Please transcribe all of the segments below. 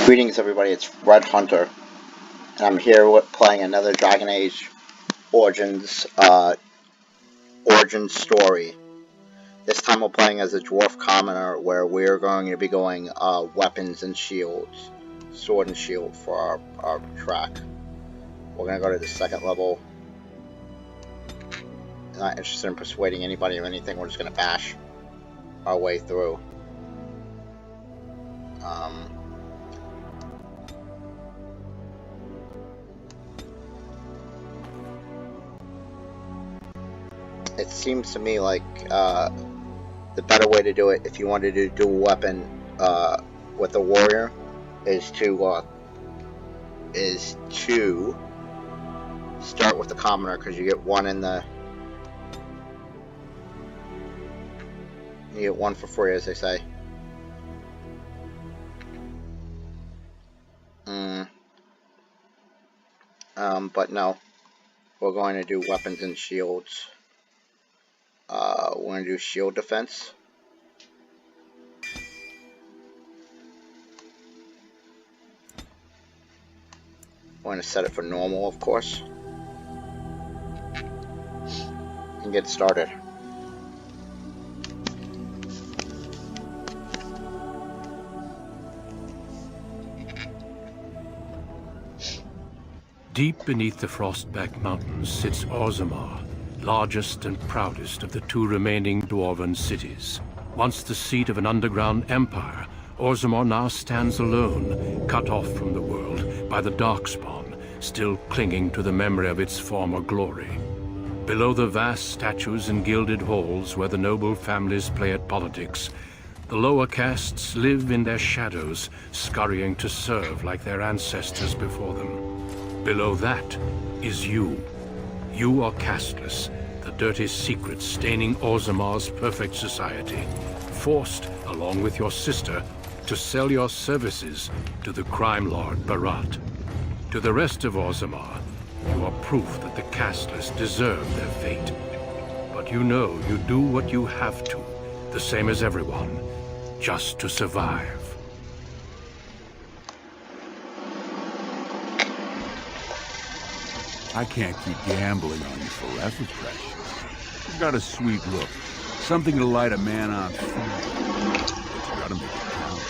Greetings everybody, it's Red Hunter, and I'm here playing another Dragon Age Origins Origin Story. This time we're playing as a Dwarf Commoner, where we're going to be going weapons and shields, sword and shield for our track. We're going to go to the second level. Not interested in persuading anybody or anything, we're just going to bash our way through. It seems to me like the better way to do it, if you wanted to do a weapon with a warrior, is to start with the commoner, because you get one in the one for free, as they say. But no, we're going to do weapons and shields. We're going to do shield defense. We're going to set it for normal, of course, and get started. Deep beneath the Frostback Mountains sits Orzammar, largest and proudest of the two remaining dwarven cities. Once the seat of an underground empire, Orzammar now stands alone, cut off from the world by the Darkspawn, still clinging to the memory of its former glory. Below the vast statues and gilded halls where the noble families play at politics, the lower castes live in their shadows, scurrying to serve like their ancestors before them. Below that is you. You are casteless, the dirty secret staining Orzammar's perfect society, forced, along with your sister, to sell your services to the crime lord Barat. To the rest of Orzammar, you are proof that the casteless deserve their fate. But you know you do what you have to, the same as everyone, just to survive. I can't keep gambling on you forever, precious. You've got a sweet look. Something to light a man on fire. But you gotta make it count.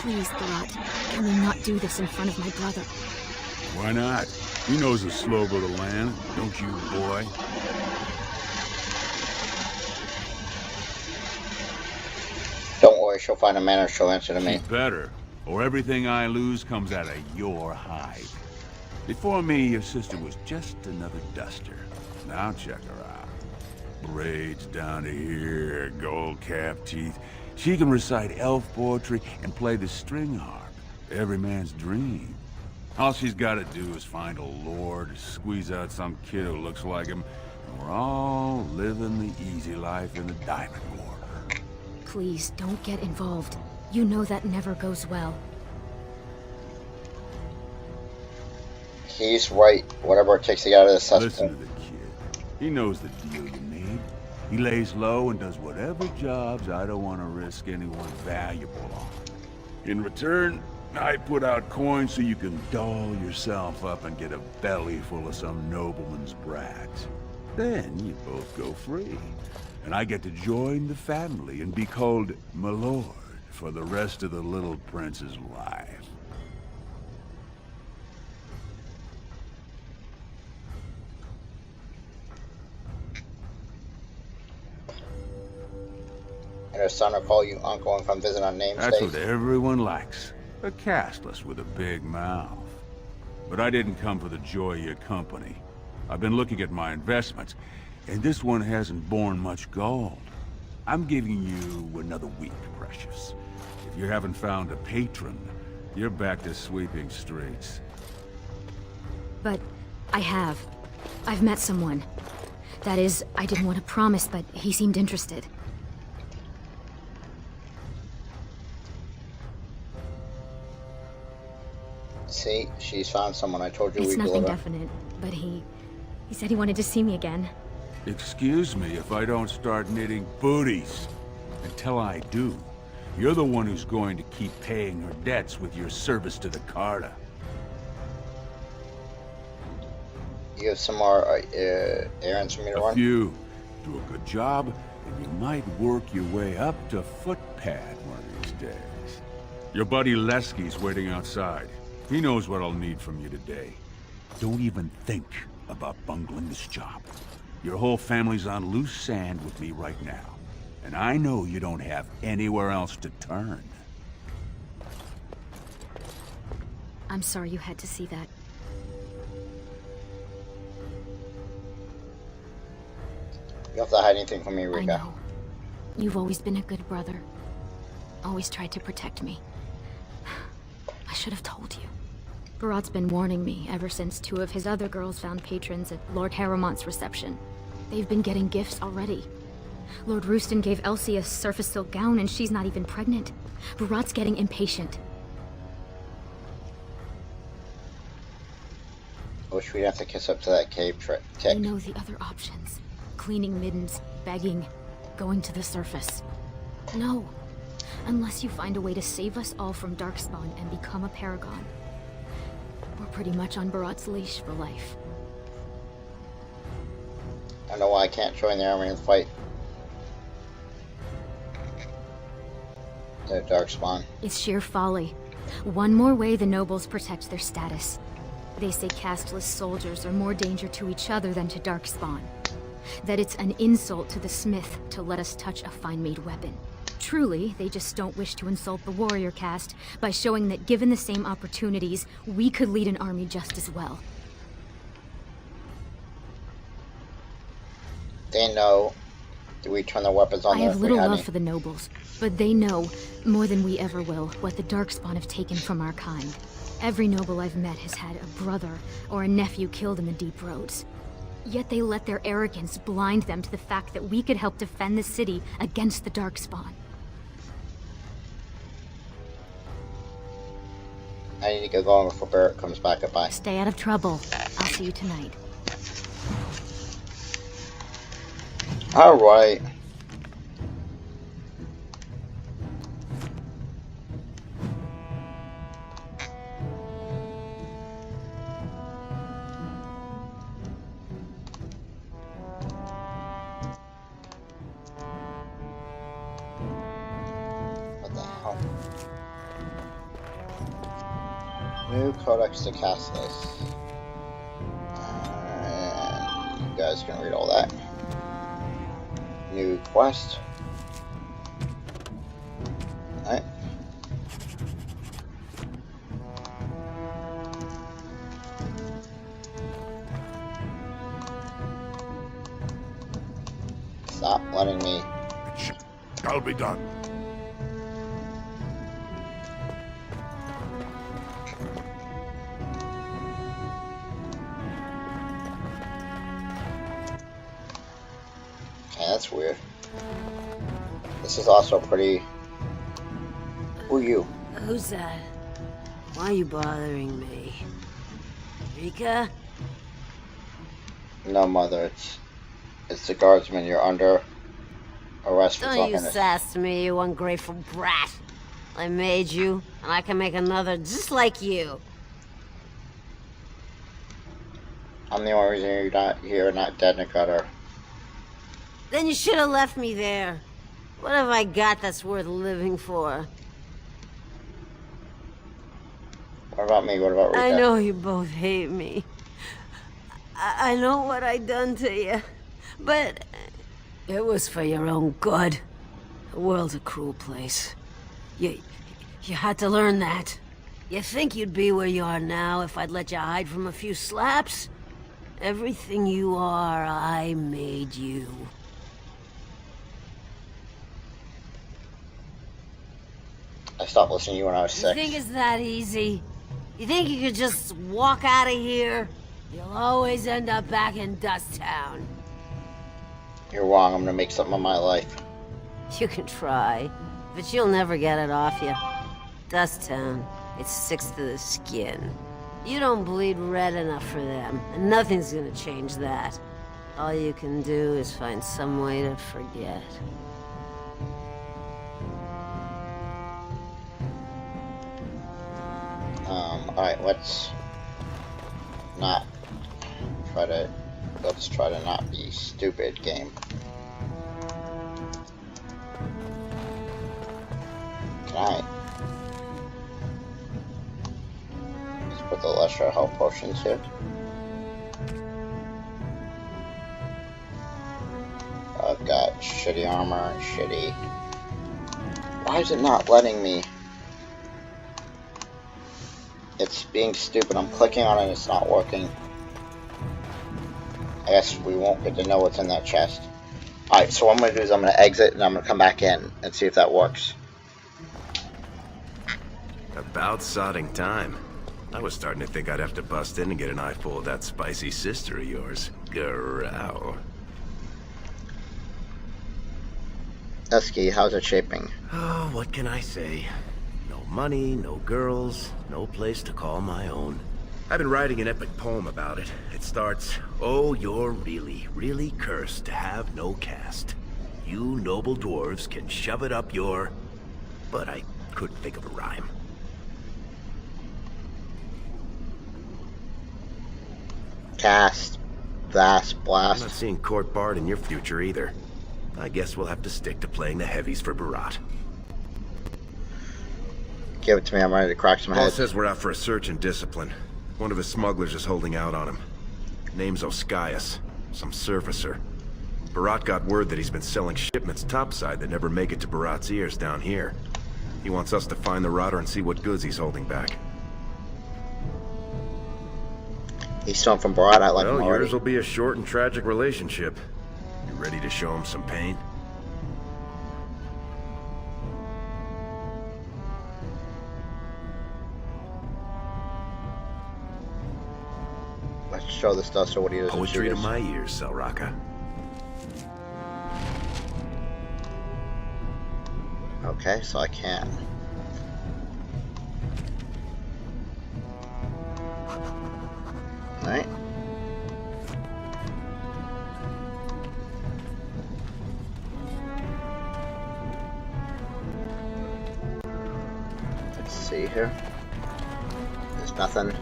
Please, Barat, can we not do this in front of my brother? Why not? He knows the slope of the land, don't you, boy? Don't worry, she'll find a manner, she'll answer to me. She's better, or everything I lose comes out of your hide. Before me, your sister was just another duster. Now check her out. Braids down to here, gold-capped teeth. She can recite elf poetry and play the string harp. Every man's dream. All she's got to do is find a lord, squeeze out some kid who looks like him, and we're all living the easy life in the Diamond Quarter. Please, don't get involved. You know that never goes well. He's right. Whatever it takes to get out of this cesspool. Listen to the kid. He knows the deal you made. He lays low and does whatever jobs I don't want to risk anyone valuable on. In return, I put out coins so you can doll yourself up and get a belly full of some nobleman's brats. Then you both go free. And I get to join the family and be called my lord for the rest of the little prince's life. And her son will call you uncle and come visit on namesake. That's what everyone likes. A casteless with a big mouth. But I didn't come for the joy of your company. I've been looking at my investments, and this one hasn't borne much gold. I'm giving you another week, precious. If you haven't found a patron, you're back to sweeping streets. But I have. I've met someone. That is, I didn't want to promise, but he seemed interested. See, she's found someone. I told you It's we'd nothing deliver. definite, but he said he wanted to see me again. Excuse me if I don't start knitting booties. Until I do, You're the one who's going to keep paying her debts with your service to the Carta. You have some more errands for me to run? A few. Do a good job, and you might work your way up to footpad one of these days. Your buddy Lesky's waiting outside. He knows what I'll need from you today. Don't even think about bungling this job. Your whole family's on loose sand with me right now. And I know you don't have anywhere else to turn. I'm sorry you had to see that. You don't have to hide anything from me, I Rika. know. You've always been a good brother. Always tried to protect me. I should have told you. Barat's been warning me ever since 2 of his other girls found patrons at Lord Harrowmont's reception. They've been getting gifts already. Lord Rooston gave Elsie a surface silk gown and she's not even pregnant. Barat's getting impatient. I wish we'd have to kiss up to that cave trick. I know the other options. Cleaning middens, begging, going to the surface. No. Unless you find a way to save us all from Darkspawn and become a paragon. We're pretty much on Barat's leash for life. I don't know why I can't join the army and fight the Darkspawn. It's sheer folly. One more way the nobles protect their status. They say casteless soldiers are more danger to each other than to Darkspawn. That it's an insult to the smith to let us touch a fine-made weapon. Truly, they just don't wish to insult the warrior caste by showing that given the same opportunities, we could lead an army just as well. They know that we turn the weapons on I them have if we little had love any. for the nobles, but they know, more than we ever will, what the Darkspawn have taken from our kind. Every noble I've met has had a brother or a nephew killed in the deep roads. Yet they let their arrogance blind them to the fact that we could help defend the city against the Darkspawn. I need to get going before Barrett comes back up by. Stay out of trouble. I'll see you tonight. Alright. What the hell? New Codex to cast this. And you guys can read all that. New quest. Alright. Stop letting me. I'll be done. Okay, that's weird. This is also pretty. Who are you? Who's that? Why are you bothering me? Rika? No, mother. It's the guardsman. You're under arrest for Don't talking you to. sass me, you ungrateful brat. I made you, and I can make another just like you. I'm the only reason you're not here, not dead in a gutter. Then you should have left me there. What have I got that's worth living for? What about me? What about Rika? I know you both hate me. I know what I done to you, but it was for your own good. The world's a cruel place. You had to learn that. You think you'd be where you are now if I'd let you hide from a few slaps? Everything you are, I made you. I stopped listening to you when I was You 6. think it's that easy? You think you could just walk out of here? You'll always end up back in Dust Town. You're wrong. I'm gonna make something of my life. You can try, but you'll never get it off you. Dust Town, it sticks to the skin. You don't bleed red enough for them, and nothing's gonna change that. All you can do is find some way to forget. Alright, let's try to not be stupid, game. Alright. Let's put the lesser health potions here. I've got shitty armor and shitty... Why is it not letting me? It's being stupid. I'm clicking on it and it's not working. I guess we won't get to know what's in that chest. Alright, so what I'm going to do is I'm going to exit and I'm going to come back in and see if that works. About sodding time. I was starting to think I'd have to bust in and get an eyeful of that spicy sister of yours. Growl. Esky, how's it shaping? Oh, what can I say? No money, no girls, no place to call my own. I've been writing an epic poem about it. It starts, "Oh, you're really, really cursed to have no caste. You noble dwarves can shove it up your..." But I couldn't think of a rhyme. Cast, vast, I'm not blast. seeing court barred in your future either. I guess we'll have to stick to playing the heavies for Barat. Give it to me, I'm ready to crack some Paul heads. says we're out for a search and discipline. One of his smugglers is holding out on him. Name's Oskias, some surfacer. Barat got word that he's been selling shipments topside that never make it to Barat's ears down here. He wants us to find the rotter and see what goods he's holding back. He's still from Barat, I like him Well, already. yours will be a short and tragic relationship. You ready to show him some pain? Let's show this duster what he does. Poetry to my ears, Selraka. Okay, so I can. Alright. Let's see here. There's nothing.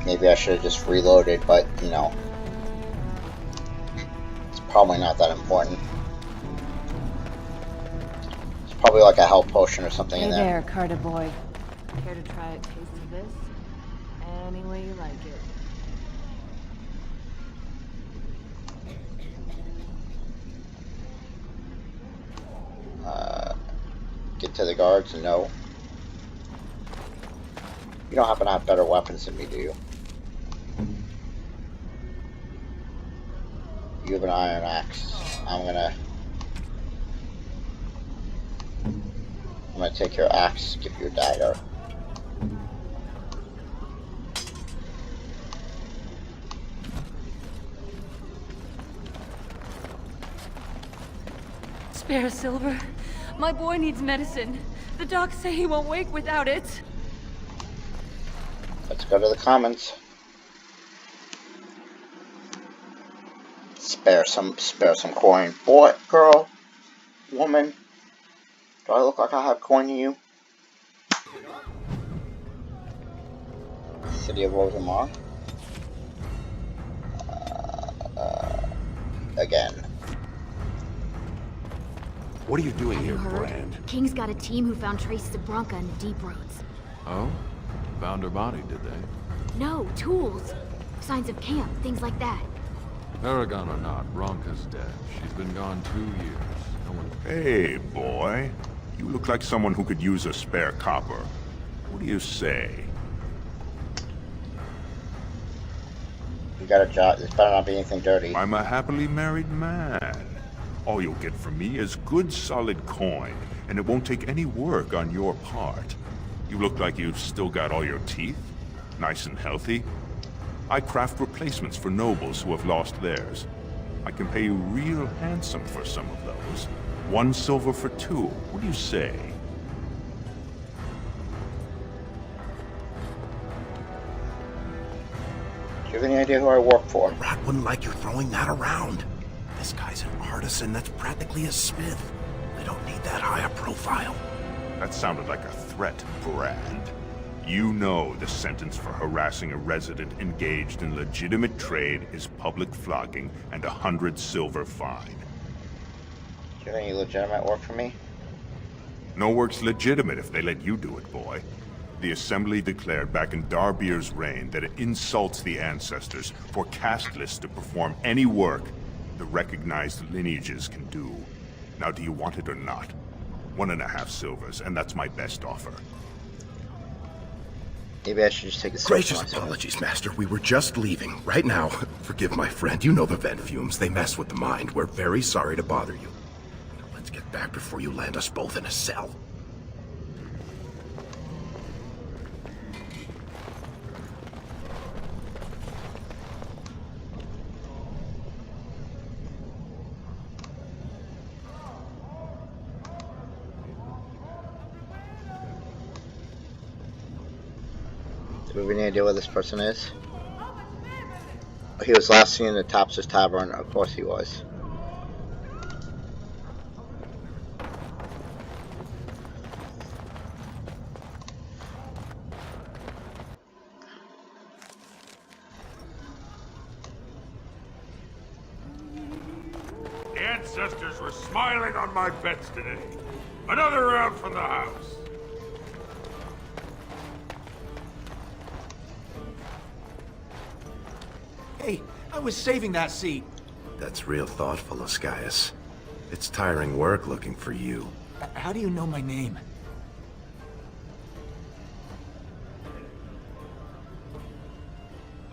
Maybe I should have just reloaded, but, you know, it's probably not that important. It's probably like a health potion or something in Hey there. there, Carter boy. Care to try a taste of this? Any way you like it. Get to the guards, no. You don't happen to have better weapons than me, do you? You have an iron axe. I'm gonna take your axe, give you a dagger. Spare silver. My boy needs medicine. The docs say he won't wake without it. Let's go to the commons. Spare some coin. Boy, girl, woman. Do I look like I have coin to you? City of Rosamar. Again. What are you doing Have here, you heard? Brand? King's got a team who found traces of Bronca in the deep roads. Oh? Found her body, did they? No, tools. Signs of camp, things like that. Paragon or not, Bronca's dead. She's been gone 2 years. No one... Hey, boy. You look like someone who could use a spare copper. What do you say? You got a job. This better not be anything dirty. I'm a happily married man. All you'll get from me is good solid coin, and it won't take any work on your part. You look like you've still got all your teeth, nice and healthy. I craft replacements for nobles who have lost theirs. I can pay you real handsome for some of those. 1 silver for 2. What do you say? Do you have any idea who I work for? Rat wouldn't like you throwing that around. This guy's an artisan that's practically a smith. I don't need that high a profile. That sounded like a threat, Brand. You know the sentence for harassing a resident engaged in legitimate trade is public flogging and 100 silver fine. Do you have any legitimate work for me? No work's legitimate if they let you do it, boy. The Assembly declared back in Darbier's reign that it insults the ancestors for casteless to perform any work the recognized lineages can do. Now, do you want it or not? 1.5 silvers, and that's my best offer. Maybe I should just take a sip. Gracious apologies, Master. We were just leaving. Right now, forgive my friend. You know the vent fumes. They mess with the mind. We're very sorry to bother you. Now, let's get back before you land us both in a cell. Do we have any idea where this person is? He was last seen in the Tops's Tavern. Of course he was. The ancestors were smiling on my bets today. Another round from the house. Hey, I was saving that seat. That's real thoughtful, Ascaius. It's tiring work looking for you. How do you know my name?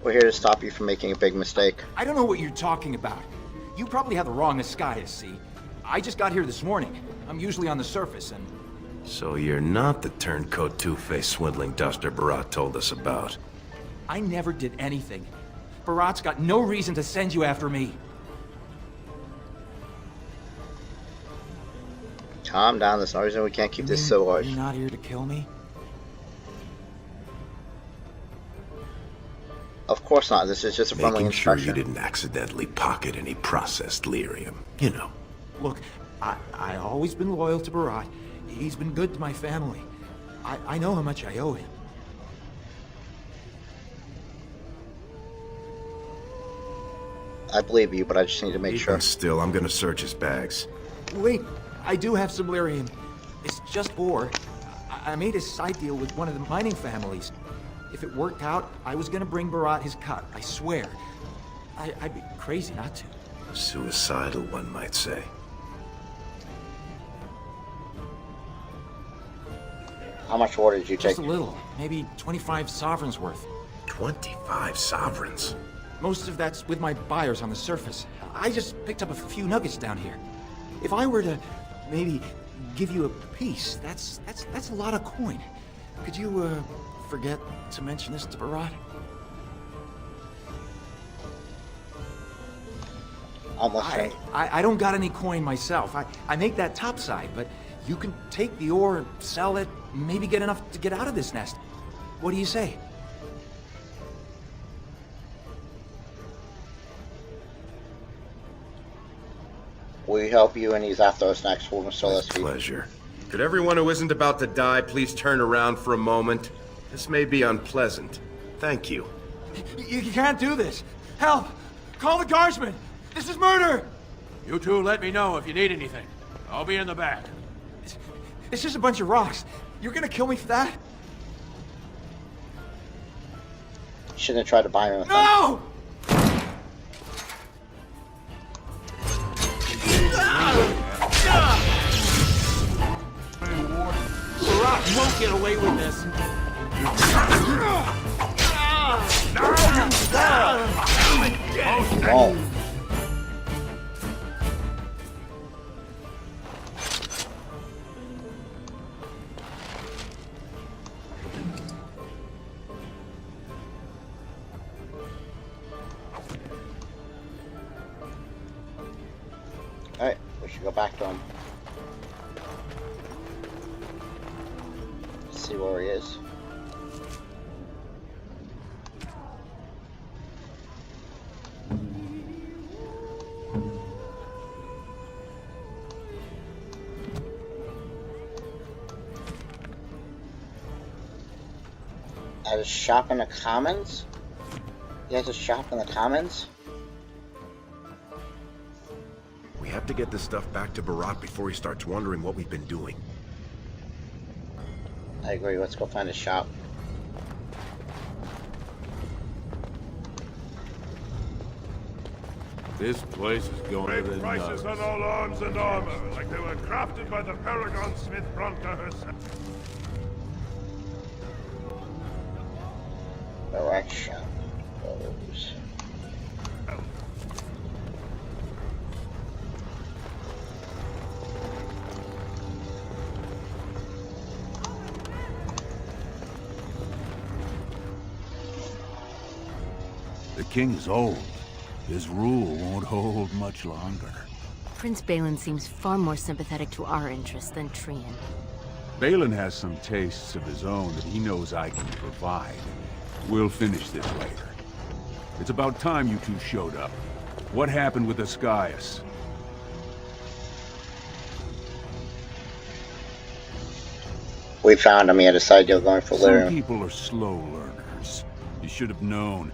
We're here to stop you from making a big mistake. I don't know what you're talking about. You probably have the wrong Ascaius, see? I just got here this morning. I'm usually on the surface, and... So you're not the turncoat two-faced swindling duster Barat told us about. I never did anything. Barat's got no reason to send you after me. Calm down, there's no reason we can't keep this so large. You're not here to kill me? Of course not, this is just a friendly Making sure you inspection. didn't accidentally pocket any processed lyrium. You know. Look, I always been loyal to Barat. He's been good to my family. I know how much I owe him. I believe you, but I just need to make sure. Even still, I'm gonna search his bags. Wait, I do have some lyrium. It's just ore. I made a side deal with one of the mining families. If it worked out, I was gonna bring Barat his cut, I swear. I'd be crazy not to. Suicidal, one might say. How much water did you take? Just a little, maybe 25 sovereigns worth. 25 sovereigns? Most of that's with my buyers on the surface. I just picked up a few nuggets down here. If I were to maybe give you a piece, that's a lot of coin. Could you forget to mention this to Barat? I'm listening. I don't got any coin myself. I make that topside, but you can take the ore, sell it, maybe get enough to get out of this nest. What do you say? We help you and he's after us next. We'll still With pleasure. Could everyone who isn't about to die please turn around for a moment? This may be unpleasant. Thank you. You can't do this. Help! Call the guardsmen! This is murder! You two let me know if you need anything. I'll be in the back. It's just a bunch of rocks. You're gonna kill me for that? You shouldn't have tried to buy me with No! Barat won't get away with this. Whoa. Alright, we should go back to him. See where he is. At a shop in the Commons? He has a shop in the Commons? We have to get this stuff back to Barat before he starts wondering what we've been doing. I agree, let's go find a shop. This place is going to the Prices nuts. on all arms and armor, like they were crafted by the Paragon Smith Bronca herself. Direction. Those. The king is old. His rule won't hold much longer. Prince Balin seems far more sympathetic to our interests than Trian. Balin has some tastes of his own that he knows I can provide. We'll finish this later. It's about time you two showed up. What happened with Ascaius? We found him. He had a side deal going for Some Lyrium. people are slow learners. You should have known.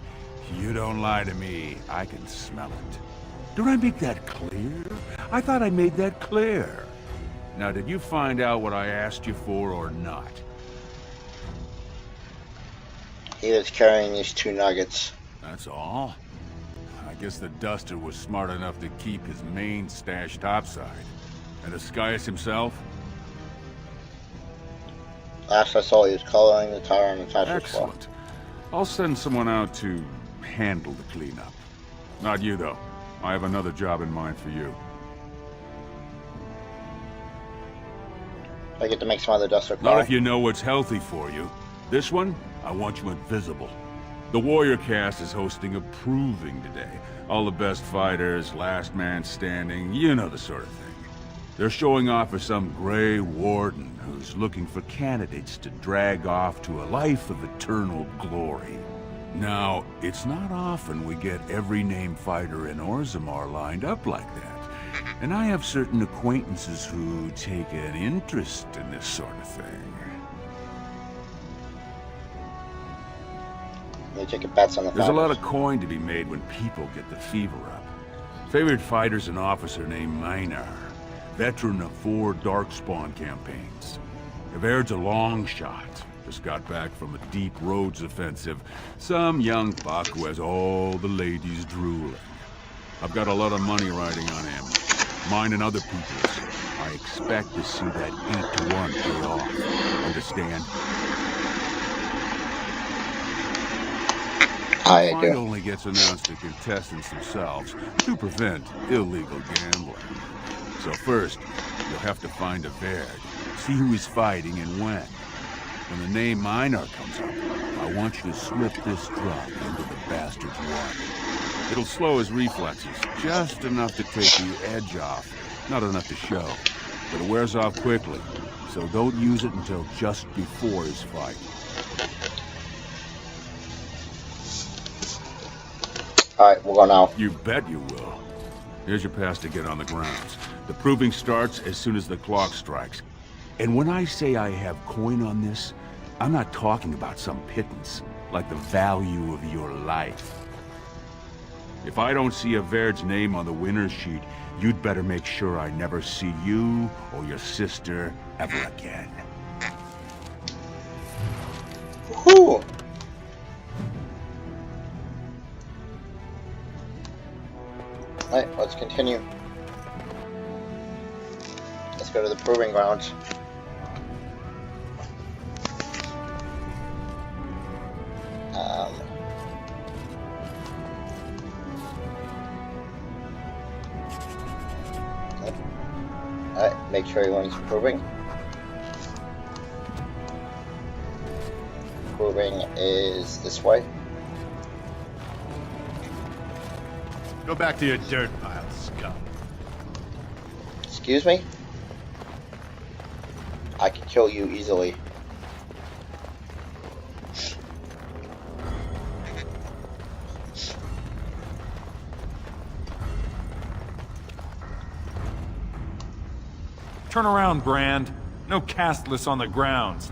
You don't lie to me. I can smell it. Did I make that clear? I thought I made that clear. Now, did you find out what I asked you for or not? He was carrying these 2 nuggets. That's all? I guess the Duster was smart enough to keep his main stash topside. And Ascaius himself? Last I saw, he was coloring the tire on the top as well. Excellent. I'll send someone out to handle the cleanup. Not you, though. I have another job in mind for you. I get to make some other Duster Not call. if you know what's healthy for you. This one, I want you invisible. The Warrior Cast is hosting a proving today. All the best fighters, last man standing, you know the sort of thing. They're showing off for some Grey Warden who's looking for candidates to drag off to a life of eternal glory. Now, it's not often we get every named fighter in Orzammar lined up like that. And I have certain acquaintances who take an interest in this sort of thing. They take bets on the There's a lot of fighters. coin to be made when people get the fever up. Favorite fighter's an officer named Minar, veteran of 4 Darkspawn campaigns. Everd's a long shot. Just got back from a deep Rhodes offensive. Some young buck who has all the ladies drooling. I've got a lot of money riding on him. Mine and other people's. I expect to see that 8-to-1 pay off. Understand? I Fight do. only gets announced to contestants themselves to prevent illegal gambling. So first, you'll have to find a Verd. See who he's fighting and when. When the name Minar comes up, I want you to slip this drug into the bastard's water. It'll slow his reflexes, just enough to take the edge off, not enough to show. But it wears off quickly, so don't use it until just before his fight. Alright, we'll go now. You bet you will. Here's your pass to get on the grounds. The proving starts as soon as the clock strikes. And when I say I have coin on this, I'm not talking about some pittance, like the value of your life. If I don't see a Verd's name on the winner's sheet, you'd better make sure I never see you or your sister ever again. Woohoo! Alright, let's continue. Let's go to the proving grounds. Alright, make sure everyone's proving. Proving is this way. Go back to your dirt pile, scum. Excuse me? I can kill you easily. Turn around, Brand. No castless on the grounds.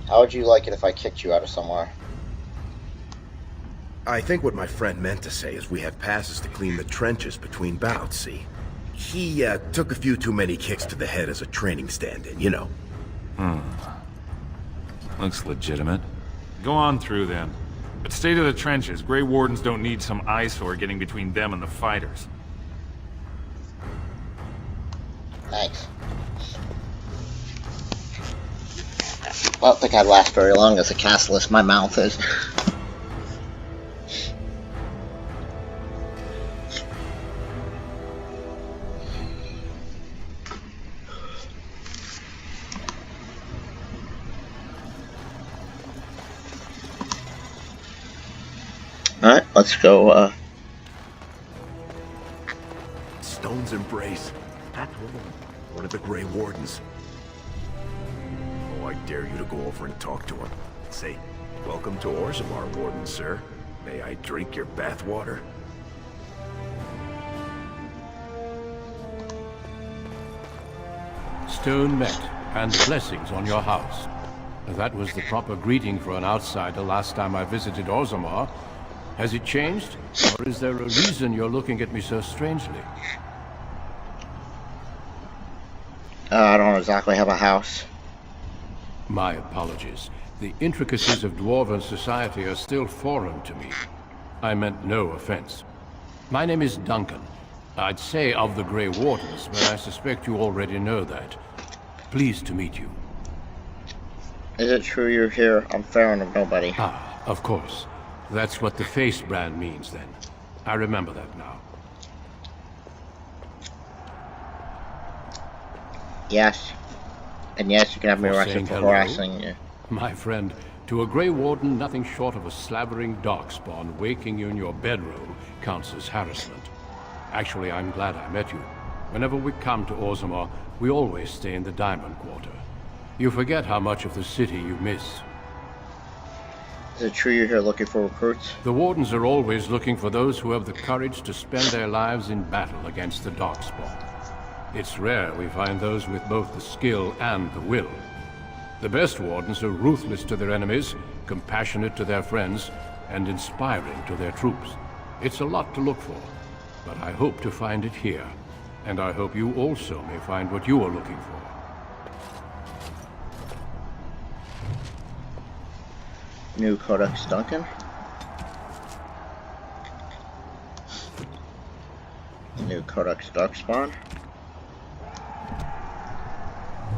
How would you like it if I kicked you out of somewhere? I think what my friend meant to say is we have passes to clean the trenches between bouts, see? He, took a few too many kicks to the head as a training stand-in, you know. Looks legitimate. Go on through, then. But stay to the trenches. Grey Wardens don't need some eyesore getting between them and the fighters. Thanks. Well, I don't think I'd last very long as a castless my mouth is. Alright, let's go, Stone's Embrace. That's one of the Grey Wardens. Oh, I dare you to go over and talk to him. Say, welcome to Orzammar, Warden, sir. May I drink your bathwater? Stone met, and blessings on your house. That was the proper greeting for an outsider last time I visited Orzammar. Has it changed? Or is there a reason you're looking at me so strangely? I don't exactly have a house. My apologies. The intricacies of Dwarven society are still foreign to me. I meant no offense. My name is Duncan. I'd say of the Grey Wardens, but I suspect you already know that. Pleased to meet you. Is it true you're here on Farron of Nobody? Ah, of course. That's what the face brand means, then. I remember that now. Yes. And yes, you can have me For arrested saying for hello? harassing you. My friend, to a Grey Warden, nothing short of a slavering darkspawn waking you in your bedroom counts as harassment. Actually, I'm glad I met you. Whenever we come to Orzammar, we always stay in the Diamond Quarter. You forget how much of the city you miss. Is it true you're here looking for recruits? The Wardens are always looking for those who have the courage to spend their lives in battle against the Darkspawn. It's rare we find those with both the skill and the will. The best Wardens are ruthless to their enemies, compassionate to their friends, and inspiring to their troops. It's a lot to look for, but I hope to find it here, and I hope you also may find what you are looking for. New Codex Duncan. New Codex Darkspawn.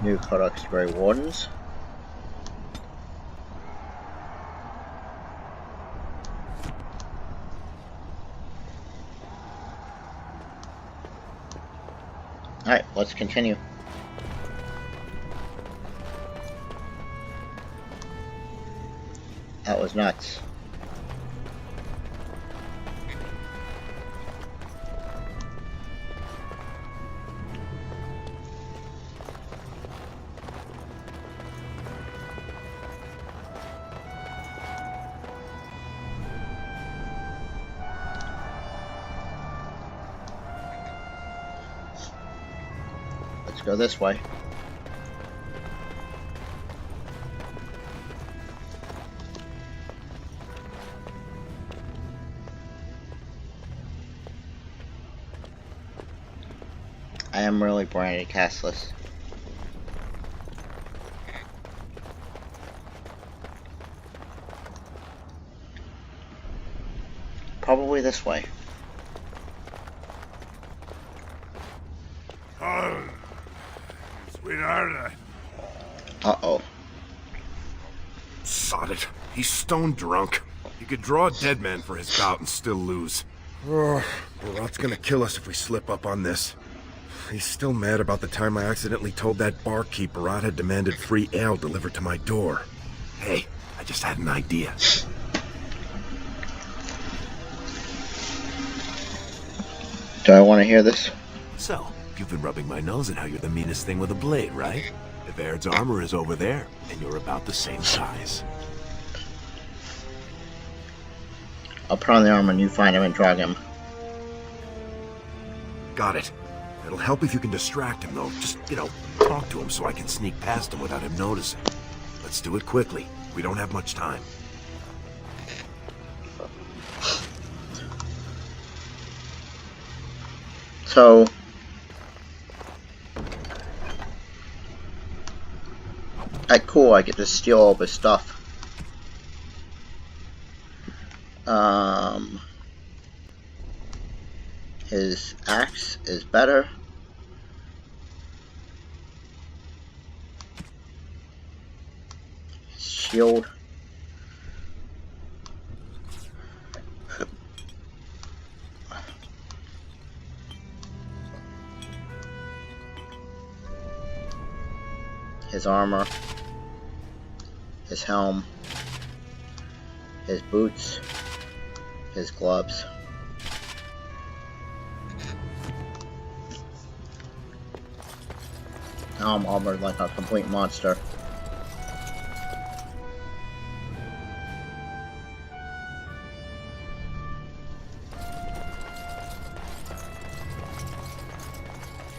New Codex Grey Wardens. Alright, let's continue. That was nuts. Let's go this way. I am really branded castless. Probably this way. Oh, sweetheart. Uh-oh. Sod it. He's stone drunk. You could draw a dead man for his bout and still lose. Oh, Barat's gonna kill us if we slip up on this. He's still mad about the time I accidentally told that barkeep Barat had demanded free ale delivered to my door. Hey, I just had an idea. Do I want to hear this? So, you've been rubbing my nose at how you're the meanest thing with a blade, right? Evaird's armor is over there, and you're about the same size. I'll put on the armor and you find him and drag him. Got it. It'll help if you can distract him, though. Just, talk to him so I can sneak past him without him noticing. Let's do it quickly. We don't have much time. So... cool, I get to steal all this stuff. His axe is better. His shield. His armor. His helm. His boots. His gloves. Now I'm armored like a complete monster.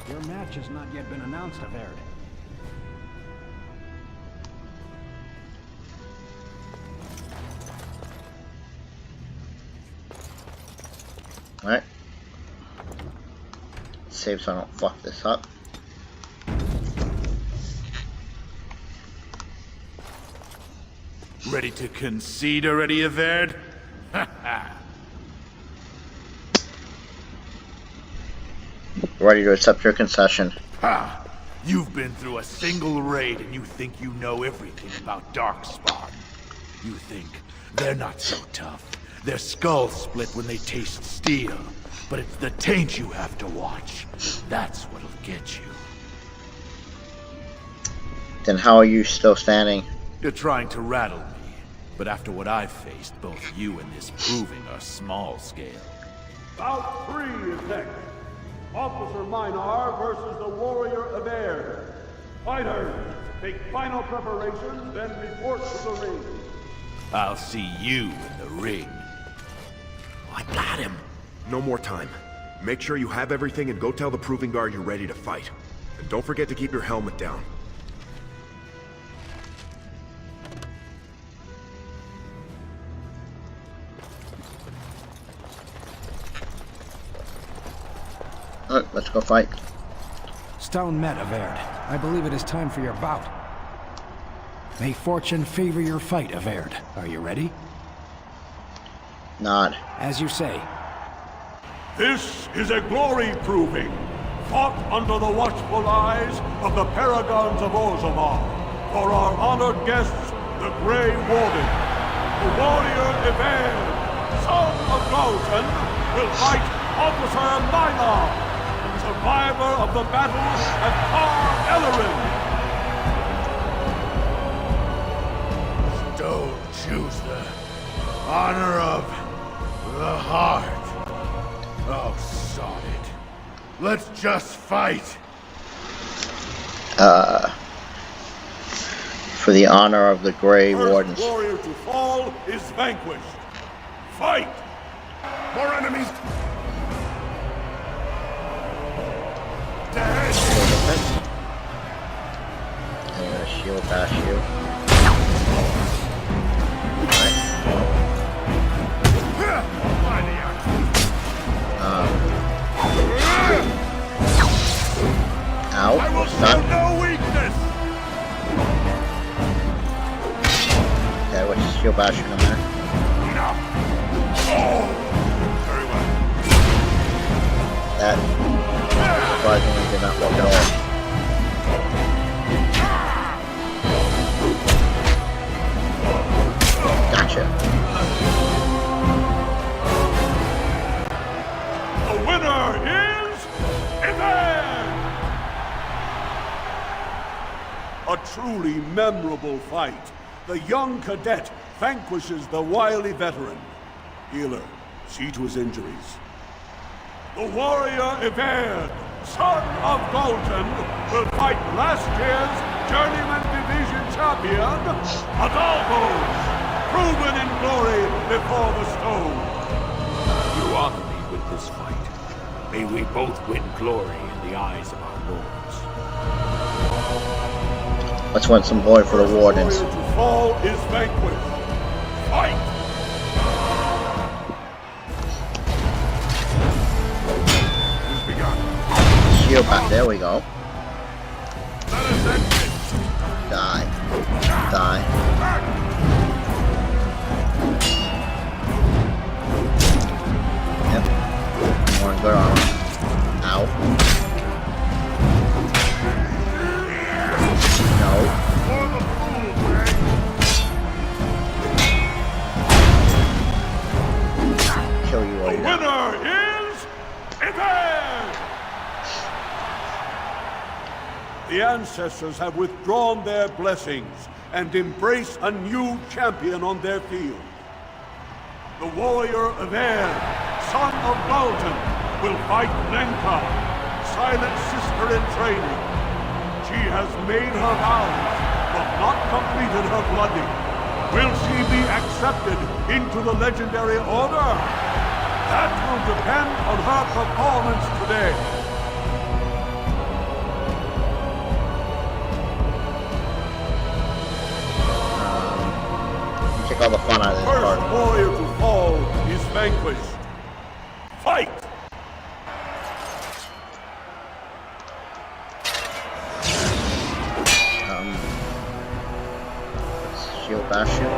Your match has not yet been announced, Averd. Alright. Save so I don't fuck this up. Ready to concede already, Averd? Ready to accept your concession. Ha! You've been through a single raid and you think you know everything about Darkspawn. You think they're not so tough. Their skulls split when they taste steel. But it's the taint you have to watch. That's what'll get you. Then how are you still standing? You're trying to rattle me. But after what I've faced, both you and this proving are small scale. Bout 3 is next. Officer Minar versus the Warrior Averd. Fighters, make final preparations, then report to the ring. I'll see you in the ring. I got him. No more time. Make sure you have everything and go tell the Proving Guard you're ready to fight. And don't forget to keep your helmet down. Alright, let's go fight. Stone met, Averd. I believe it is time for your bout. May fortune favor your fight, Averd. Are you ready? Nod. As you say. This is a glory proving, fought under the watchful eyes of the Paragons of Orzammar. For our honored guests, the Grey Warden, the Warrior Averd, son of Galton, will fight Officer Minar, survivor of the battle at Tar Ellerin. Don't choose the honor of the heart. Oh, sod it. Let's just fight. For the honor of the Grey Wardens. First warrior to fall is vanquished. Fight! More enemies! I'm gonna shield bash you. Ow, what's that? No weakness! Okay, let's shield bash in a minute. No! Oh! Very well. That surprisingly did not work at all. Gotcha. The winner is Averd! A truly memorable fight. The young cadet vanquishes the wily veteran. Healer, see to his injuries. The warrior Averd, son of Galton, will fight last year's Journeyman Division champion, Adalvo, proven in glory before the stone. You honor me with this fight. May we both win glory in the eyes of our lords. Let's win some glory for the Wardens. Warrior to fall is vanquished. Fight! Shield back. There we go. Die. Die. Yep. More good armor. Ow. No. Kill you all. The winner is Event! The ancestors have withdrawn their blessings and embrace a new champion on their field. The warrior Aver, son of Baltan, will fight Lenka, silent sister in training. She has made her vows, but not completed her blooding. Will she be accepted into the legendary order? That will depend on her performance today. Take all the fun out of this part. First warrior to fall is vanquished. Fight! Shield bash you.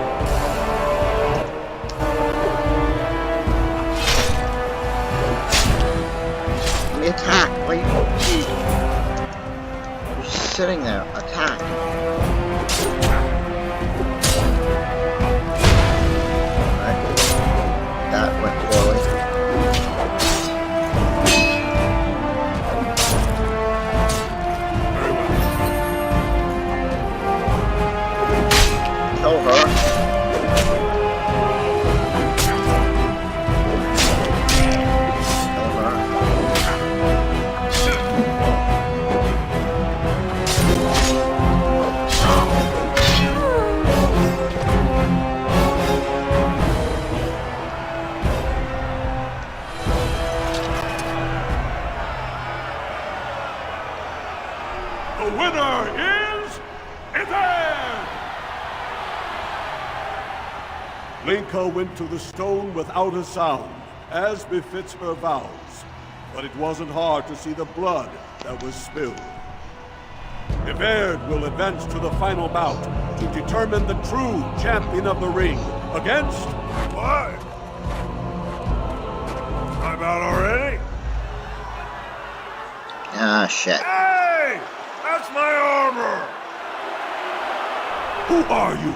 Let me attack. Why are you just sitting there? Attack. That went poorly. Kill her. The winner is Event! Lenka went to the stone without a sound, as befits her vows. But it wasn't hard to see the blood that was spilled. Evert will advance to the final bout to determine the true champion of the ring against... What? I'm out already? Ah, shit. Hey! That's my armor! Who are you?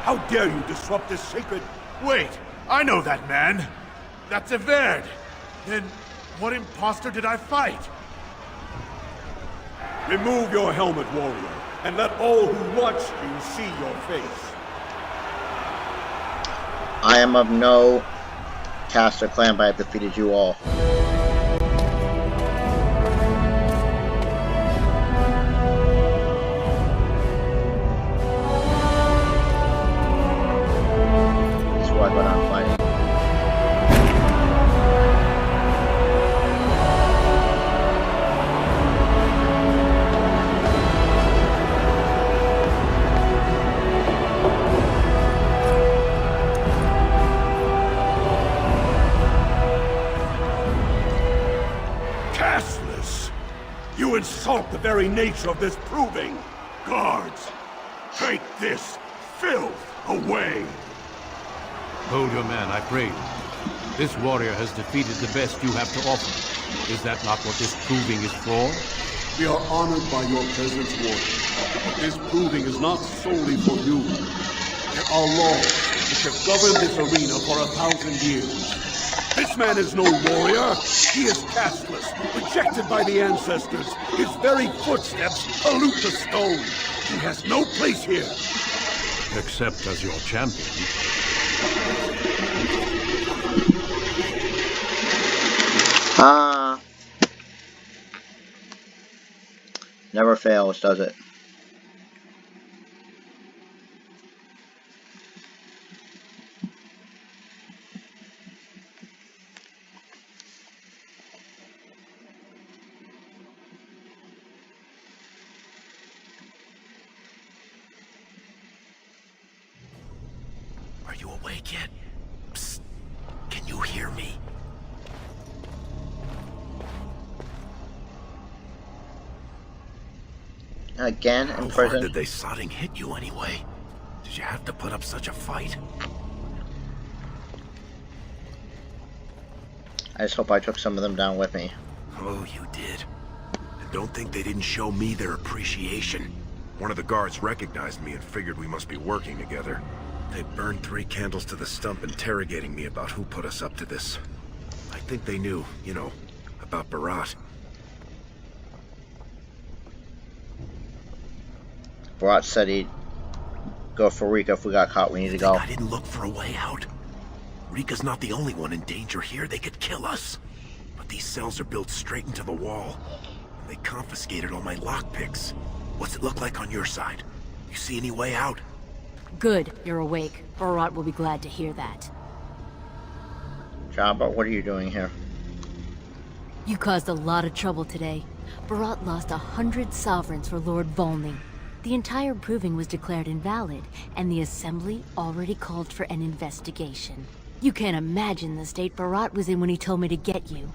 How dare you disrupt this sacred... Wait, I know that man. That's Everd. Then, what imposter did I fight? Remove your helmet, warrior, and let all who watch you see your face. I am of no caste or clan, but I have defeated you all. This is why I go down fighting. Castless! You insult the very nature of this proving! Guards, take this filth away! Hold your man, I pray. This warrior has defeated the best you have to offer. Is that not what this proving is for? We are honored by your presence, warrior. But this proving is not solely for you. There are laws which have governed this arena for 1,000 years. This man is no warrior. He is castless, rejected by the ancestors. His very footsteps pollute the stone. He has no place here. Except as your champion. Never fails, does it? You awake yet? Psst. Can you hear me? Again in How prison? hard did they sodding hit you anyway? Did you have to put up such a fight? I just hope I took some of them down with me. Oh, you did. And don't think they didn't show me their appreciation. One of the guards recognized me and figured we must be working together. They burned 3 candles to the stump interrogating me about who put us up to this. I think they knew, you know, about Barat. Barat said he'd go for Rika if we got caught. We need to go. I didn't look for a way out. Rika's not the only one in danger here. They could kill us. But these cells are built straight into the wall. And they confiscated all my lockpicks. What's it look like on your side? You see any way out? Good, you're awake. Barat will be glad to hear that. Jabba, what are you doing here? You caused a lot of trouble today. Barat lost 100 sovereigns for Lord Volney. The entire proving was declared invalid, and the Assembly already called for an investigation. You can't imagine the state Barat was in when he told me to get you.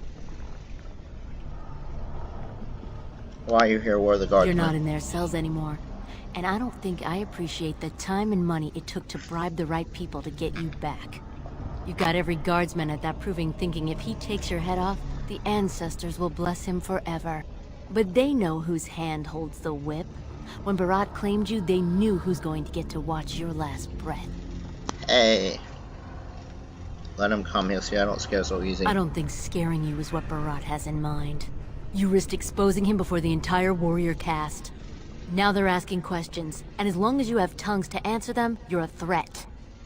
Why are you here? Where are the guards? You're not in their cells anymore. And I don't think I appreciate the time and money it took to bribe the right people to get you back. You got every guardsman at that proving thinking if he takes your head off, the ancestors will bless him forever. But they know whose hand holds the whip. When Barat claimed you, they knew who's going to get to watch your last breath. Hey. Let him come. He'll see I don't scare so easy. I don't think scaring you is what Barat has in mind. You risked exposing him before the entire warrior caste. Now they're asking questions, and as long as you have tongues to answer them, you're a threat.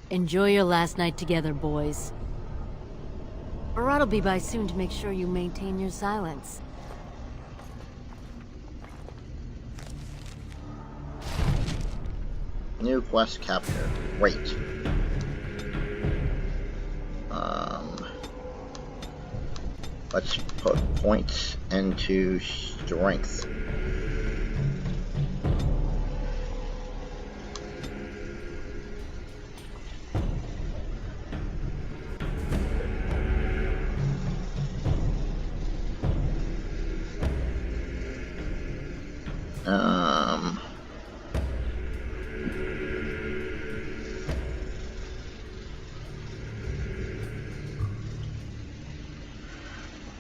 Enjoy your last night together, boys. Barat will be by soon to make sure you maintain your silence. New quest capture. Great. Let's put points into strength.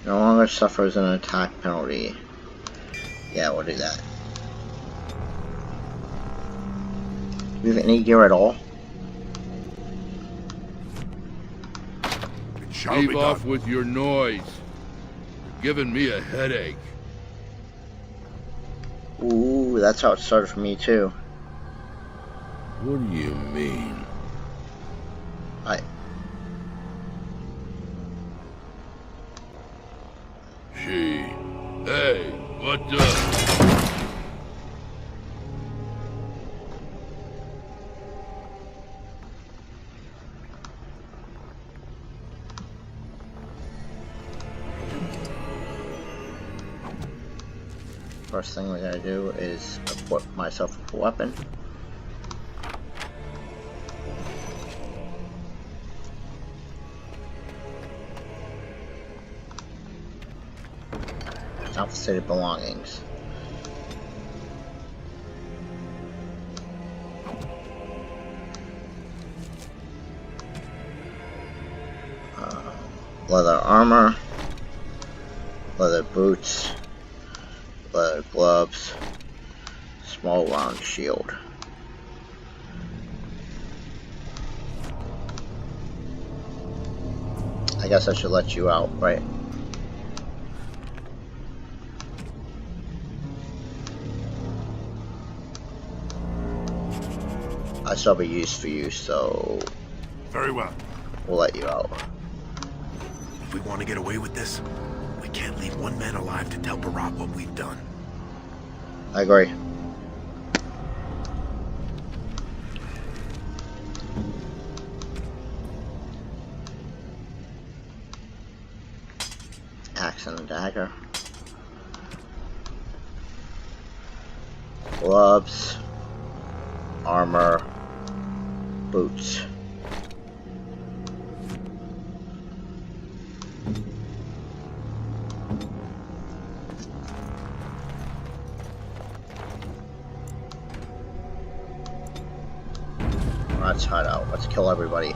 No longer suffers an attack penalty. Yeah, we'll do that. Do you have any gear at all? Leave off with your noise. You're giving me a headache. Ooh, that's how it started for me too. What do you mean? Hey, what the? First thing we're gonna do is equip myself with a weapon. Confiscated belongings. Leather armor, leather boots, leather gloves, small round shield. I guess I should let you out, right? I still have a use for you, so... Very well. We'll let you out. If we want to get away with this, we can't leave one man alive to tell Barat what we've done. I agree. Axe and a dagger. Gloves. Armor. Boots. Let's hide out. Let's kill everybody.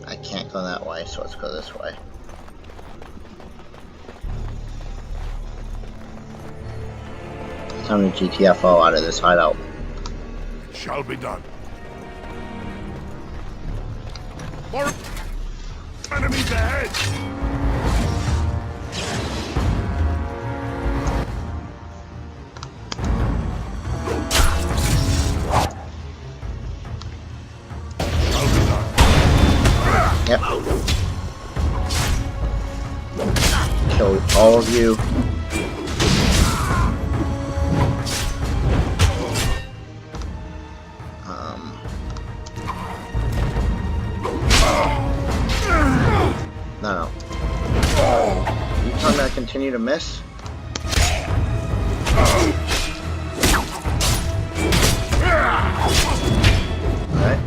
I can't go that way, so let's go this way. Time to GTFO out of this hideout. Shall be done. More enemies ahead! Yep. Kill all of you. No. You telling me I continue to miss? Alright.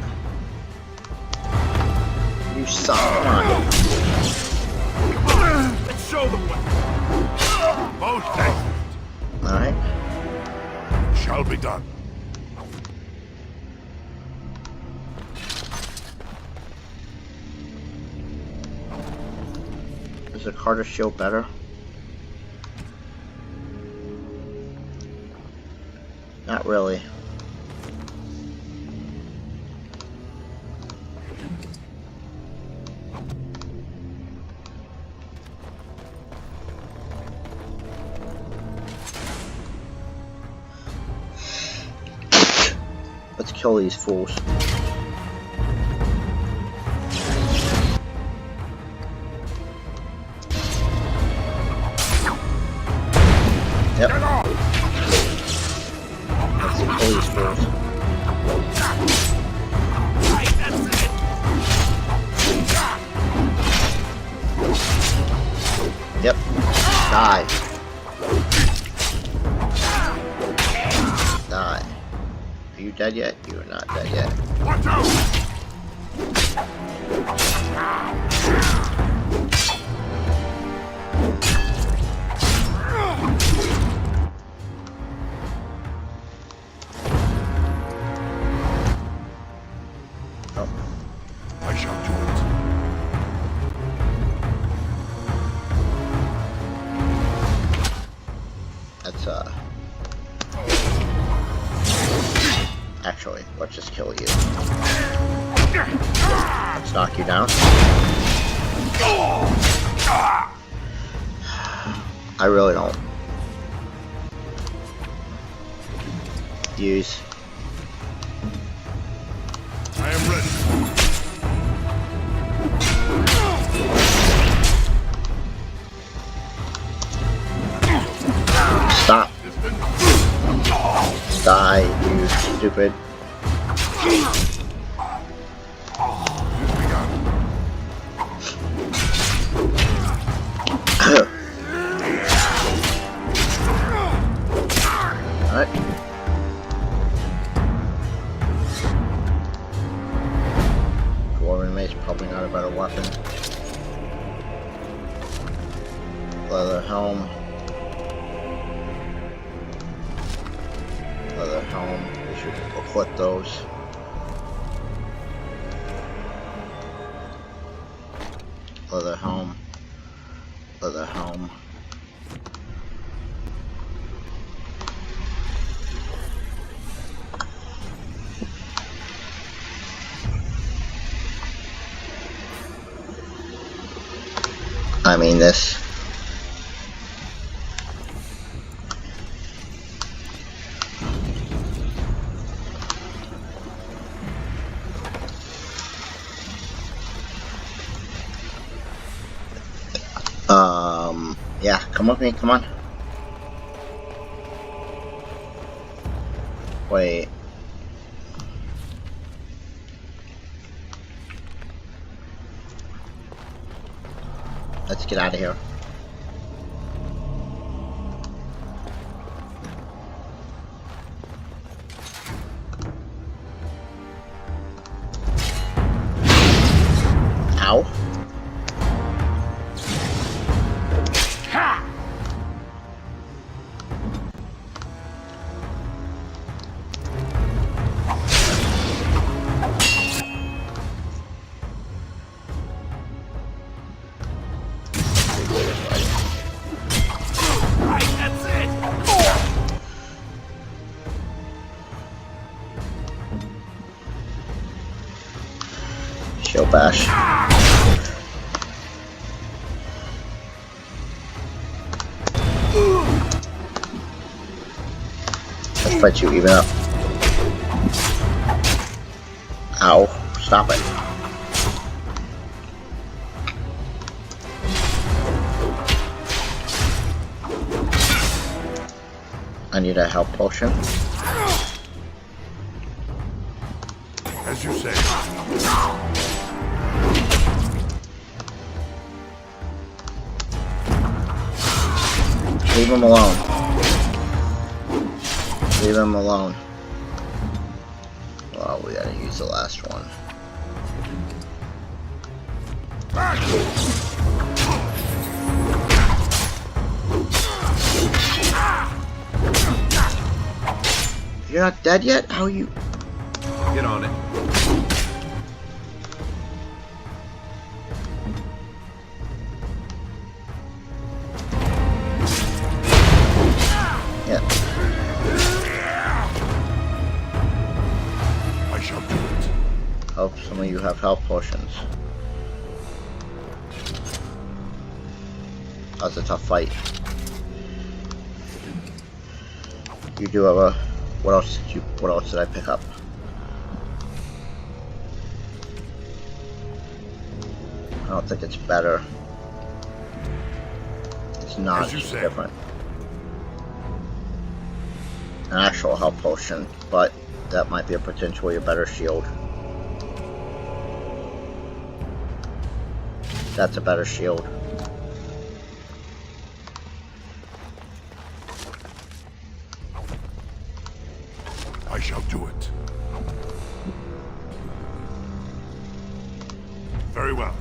You suck. Come on. Let's show them what. Both excellent. Alright. Shall be done. Is the Carter shield better? Not really. Let's kill these fools. Yep. Let's kill these fools. Yep. Die. Die. Are you dead yet? You are not dead yet. Watch out! Oh. I shall do it. That's actually, let's just kill you. Let's knock you down. I really don't use. I am ready. Stop. Die, you stupid. Alright. Dwarven Mace, probably not a better weapon. Leather helm. Leather helm. We should equip those. Leather helm. Leather helm. I mean this. Yeah, come with me, come on. Wait. Let's get out of here. Ow. Ha! Shield bash. Let's fight you even up. Ow. Stop it. I need a health potion. As you say. Leave him alone. Leave him alone. Well, we gotta use the last one. You're not dead yet? How are you? Get on it. Yeah. I shall do it. Hope some of you have health potions. That was a tough fight. You do have a... What else did I pick up? I don't think it's better. It's not. It's different. An actual health potion, but that might be a potentially a better shield. That's a better shield. I shall do it. Very well.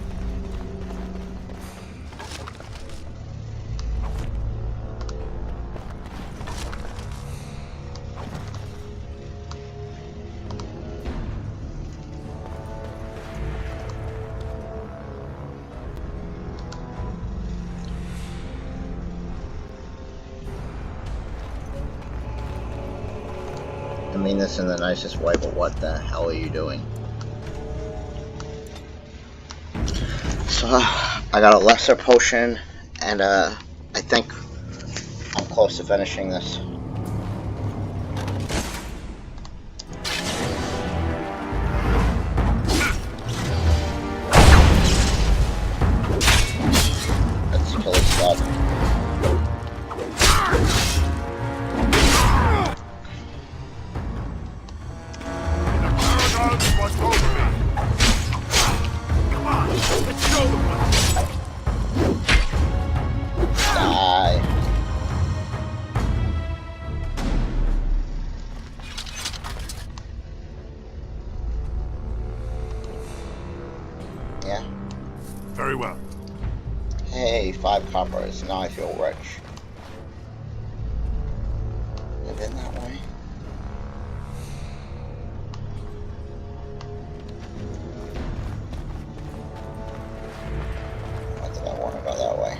I mean this in the nicest way, but what the hell are you doing? So, I got a lesser potion, and I think I'm close to finishing this. Let's kill this slug. Yeah. Very well. Hey, 5 coppers. Now I feel rich. I've been that way. Why did I want to go that way?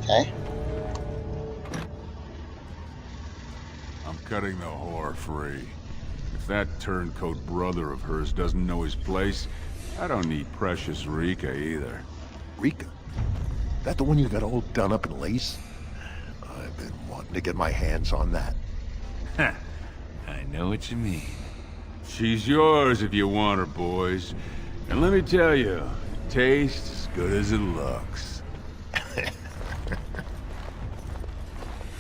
Okay. I'm cutting the whore free. If that turncoat brother of hers doesn't know his place, I don't need precious Rika either. Rika? That the one you got all done up in lace? I've been wanting to get my hands on that. Heh. I know what you mean. She's yours if you want her, boys. And let me tell you, it tastes as good as it looks.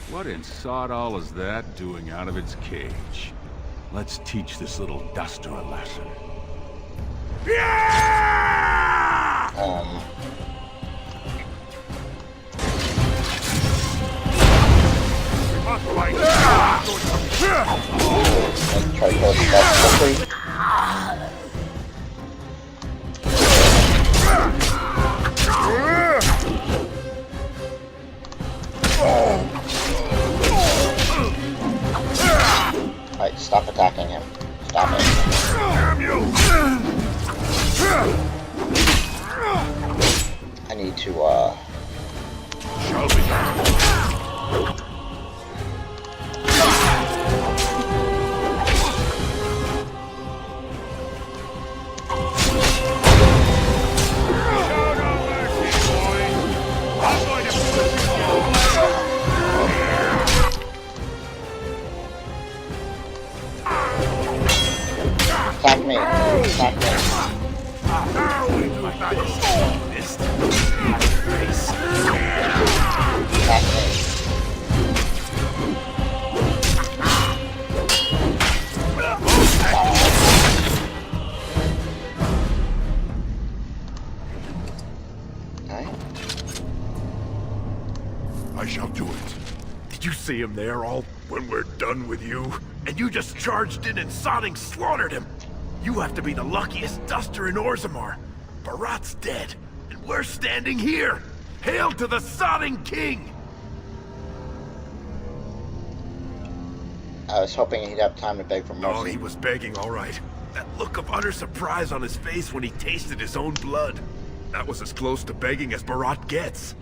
What in sod all is that doing out of its cage? Let's teach this little duster a lesson. Try to kill this quickly. Alright, stop attacking him. Stop it. I need to, attack me. Attack me. Attack me. I shall do it. Did you see him there all when we're done with you? And you just charged in and sodding slaughtered him. You have to be the luckiest duster in Orzammar. Barat's dead, and we're standing here. Hail to the sodding king! I was hoping he'd have time to beg for mercy. Oh, he was begging, all right. That look of utter surprise on his face when he tasted his own blood. That was as close to begging as Barat gets.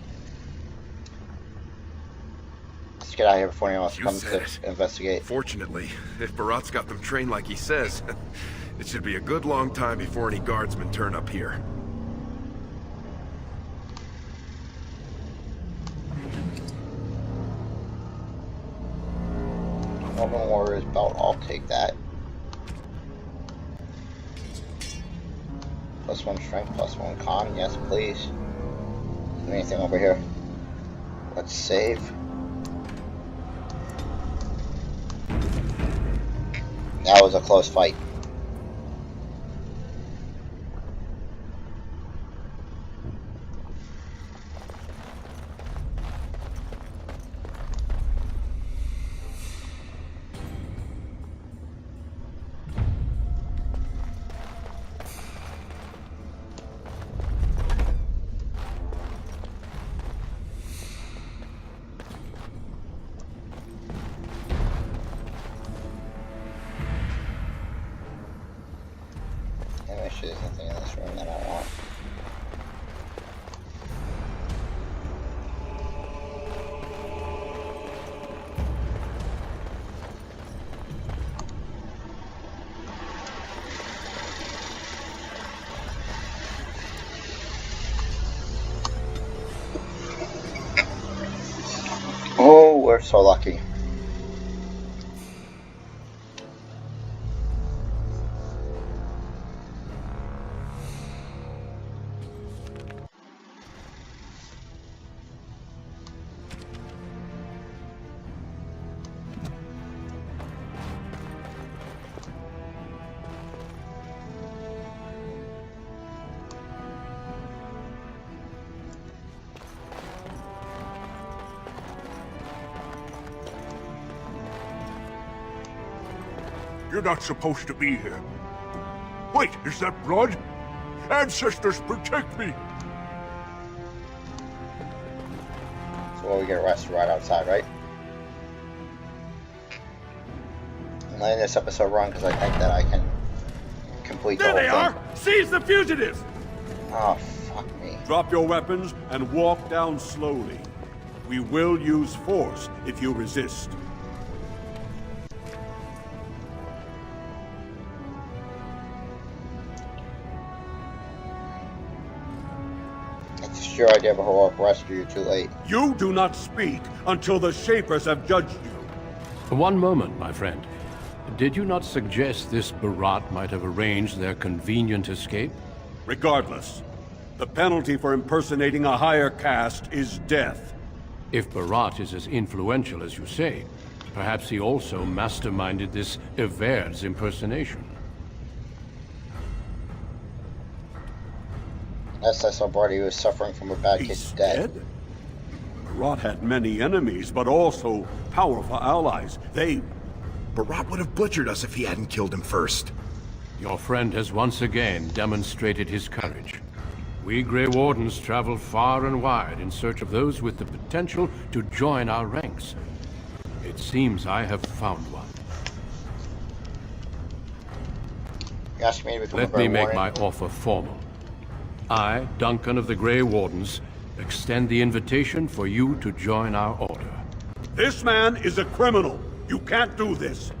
Let's get out of here before anyone else comes to investigate. Fortunately, if Barat's got them trained like he says, it should be a good long time before any guardsmen turn up here. Northern Warrior's belt, I'll take that. +1 strength, +1 con, yes please. Anything over here? Let's save. That was a close fight. There's nothing in this room that I want. Oh, we're so lucky. You're not supposed to be here. Wait, is that blood? Ancestors, protect me! So we get arrested right outside, right? I'm letting this episode run because I think that I can complete the whole thing. There they are! Seize the fugitives! Oh, fuck me. Drop your weapons and walk down slowly. We will use force if you resist. It's your idea of a heroic rescue, you're too late. You do not speak until the Shapers have judged you. One moment, my friend. Did you not suggest this Barat might have arranged their convenient escape? Regardless, the penalty for impersonating a higher caste is death. If Barat is as influential as you say, perhaps he also masterminded this Everd's impersonation. Last I saw Barty, he was suffering from a bad case of death. Barad had many enemies, but also powerful allies. Barad would have butchered us if he hadn't killed him first. Your friend has once again demonstrated his courage. We Grey Wardens travel far and wide in search of those with the potential to join our ranks. It seems I have found one. You asked me to become a Let Grey me make Warden. my offer formal. I, Duncan of the Grey Wardens, extend the invitation for you to join our order. This man is a criminal. You can't do this.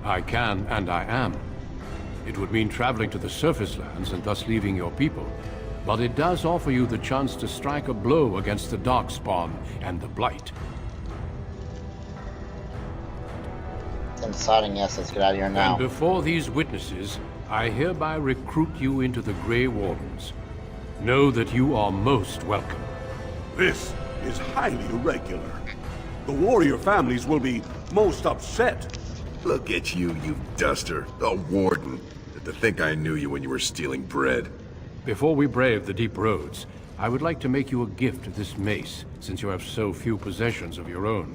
I can, and I am. It would mean traveling to the surface lands and thus leaving your people. But it does offer you the chance to strike a blow against the Darkspawn and the Blight. I'm deciding yes, let's get out of here now. And before these witnesses, I hereby recruit you into the Grey Wardens. Know that you are most welcome. This is highly irregular. The warrior families will be most upset. Look at you, you duster. A warden. To think I knew you when you were stealing bread. Before we brave the deep roads, I would like to make you a gift of this mace, since you have so few possessions of your own.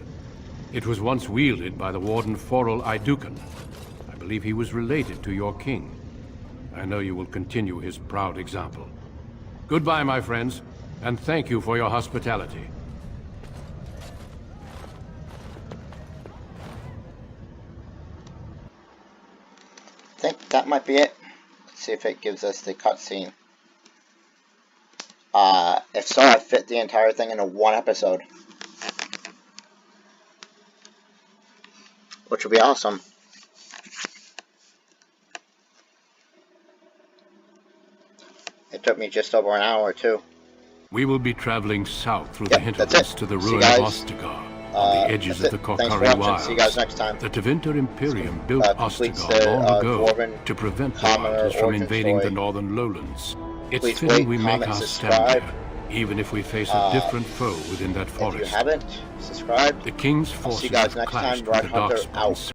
It was once wielded by the Warden Forel Idukan. I believe he was related to your king. I know you will continue his proud example. Goodbye, my friends, and thank you for your hospitality. I think that might be it. Let's see if it gives us the cutscene. If so, I fit the entire thing into one episode. Which would be awesome. It took me just over an hour, too. We will be traveling south through the hinterlands to the See ruin you of guys. Ostagar, on the edges of the Thanks for Korkari watching. Wilds. See you guys next time. The Tevinter Imperium built Completes Ostagar the, long ago Dwarven to prevent the Commoner Riders from Origin invading Story. the northern lowlands. It's Please fitting rate, we make comment, our subscribe. stand here, even if we face a different foe within that If forest. you haven't, subscribe. The King's I'll forces see you guys have next time. clashed Red with the Hunter Darkspawn out.